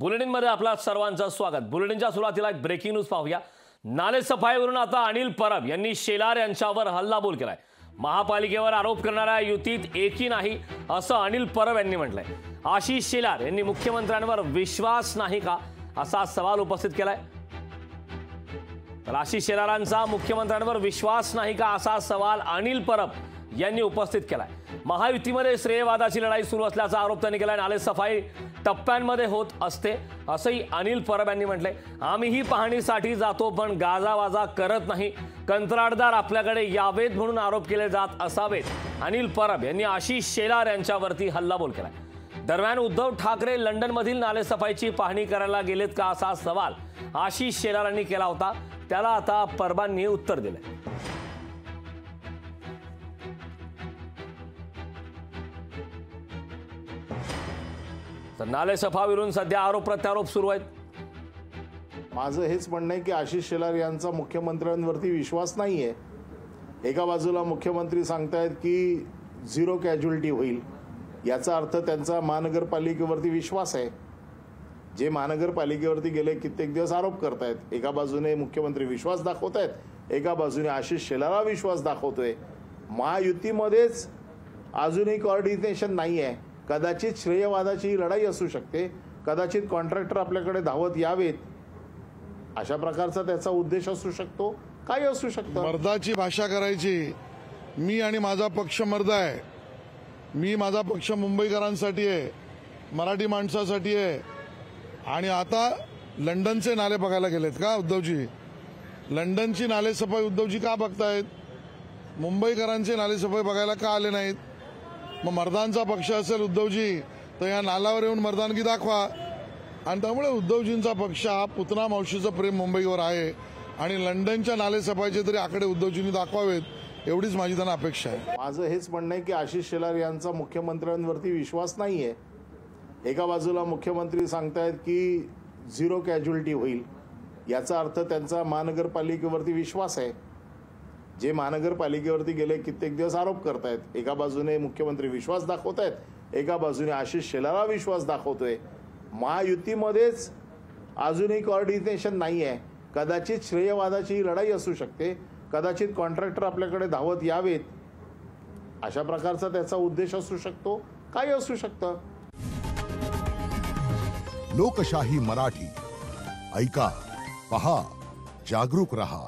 बुलेटिनमध्ये आपला सर्वांचं स्वागत। बुलेटिनच्या सुरुवातीला एक ब्रेकिंग न्यूज पाहूया। नालेसफाईवरून आता अनिल परब यांनी शेलार यांच्यावर हल्लाबोल केलाय। महापालिकेवर आरोप करणाऱ्या युतीत एकी नाही असं अनिल परब यांनी म्हटलंय। आशिष शेलार यांनी मुख्यमंत्र्यांवर विश्वास नाही का असा सवाल उपस्थित केलाय। तर आशिष शेलारांचा मुख्यमंत्र्यांवर विश्वास नाही का असा सवाल अनिल परब यांनी उपस्थित केलाय। महायुतीमध्ये श्रेयवादाची लढाई सुरू असल्याचा आरोप त्यांनी केलाय। नालेसफाई टप्प्यांमध्ये होत असते असंही अनिल परब यांनी म्हटलंय। आम्हीही पाहणीसाठी जातो पण गाजावाजा करत नाही, कंत्राटदार आपल्याकडे यावेत म्हणून आरोप केले जात असावेत। अनिल परब यांनी आशिष शेलार यांच्यावरती हल्लाबोल केलाय। दरम्यान उद्धव ठाकरे लंडनमधील नालेसफाईची पाहणी करायला गेलेत का असा सवाल आशिष शेलारांनी केला होता। त्याला आता परबांनी उत्तर दिलंय। तर नालेसफाईवरून सध्या आरोप प्रत्यारोप सुरू आहेत। माझं हेच म्हणणं आहे की आशिष शेलार यांचा मुख्यमंत्र्यांवरती विश्वास नाहीये। एका बाजूला मुख्यमंत्री सांगतायत की झिरो कॅज्युअल्टी होईल, याचा अर्थ त्यांचा महानगरपालिकेवरती विश्वास आहे। जे महानगरपालिकेवरती गेले कित्येक दिवस आरोप करतायत, एका बाजूने मुख्यमंत्री विश्वास दाखवतायत, एका बाजूने आशिष शेलारला विश्वास दाखवतोय। महायुतीमध्येच अजूनही कोऑर्डिनेशन नाही आहे। कदाचित श्रेयवादाची लढाई असू शकते, कदाचित कॉन्ट्रॅक्टर आपल्याकडे धावत यावेत, अशा प्रकारचा त्याचा उद्देश असू शकतो। काय असू शकतं? मर्दाची भाषा करायची। मी आणि माझा पक्ष मर्द आहे। मी माझा पक्ष मुंबईकरांसाठी आहे, मराठी माणसासाठी आहे। आणि आता लंडनचे नाले बघायला गेलेत का उद्धवजी? लंडनची नालेसफाई उद्धवजी का बघतायत? मुंबईकरांचे नालेसफाई बघायला का आले नाहीत? मग मर्दांचा पक्ष असेल उद्धवजी तर या नालावर येऊन मर्दानगी दाखवा। आणि त्यामुळे उद्धवजींचा पक्ष हा पुतना मावशीचं प्रेम मुंबईवर आहे आणि लंडनच्या नालेसफाईचे तरी आकडे उद्धवजींनी दाखवावेत, एवढीच माझी त्यांना अपेक्षा आहे। माझं हेच म्हणणं आहे की आशिष शेलार यांचा मुख्यमंत्र्यांवरती विश्वास नाहीये। एका बाजूला मुख्यमंत्री सांगतायत की झिरो कॅज्युअल्टी होईल, याचा अर्थ त्यांचा महानगरपालिकेवरती विश्वास आहे। जे महानगरपालिकेवरती गेले कित्येक दिवस आरोप करतायत, एका बाजूने मुख्यमंत्री विश्वास दाखवतायत, एका बाजूने आशिष शेलारला विश्वास दाखवतोय। महायुतीमध्येच अजूनही कोऑर्डिनेशन नाही आहे। कदाचित श्रेयवादाची लढाई असू शकते, कदाचित कॉन्ट्रॅक्टर आपल्याकडे धावत यावेत, अशा प्रकारचा त्याचा उद्देश असू शकतो। काय असू शकतं? लोकशाही मराठी ऐका, पहा, जागरूक रहा।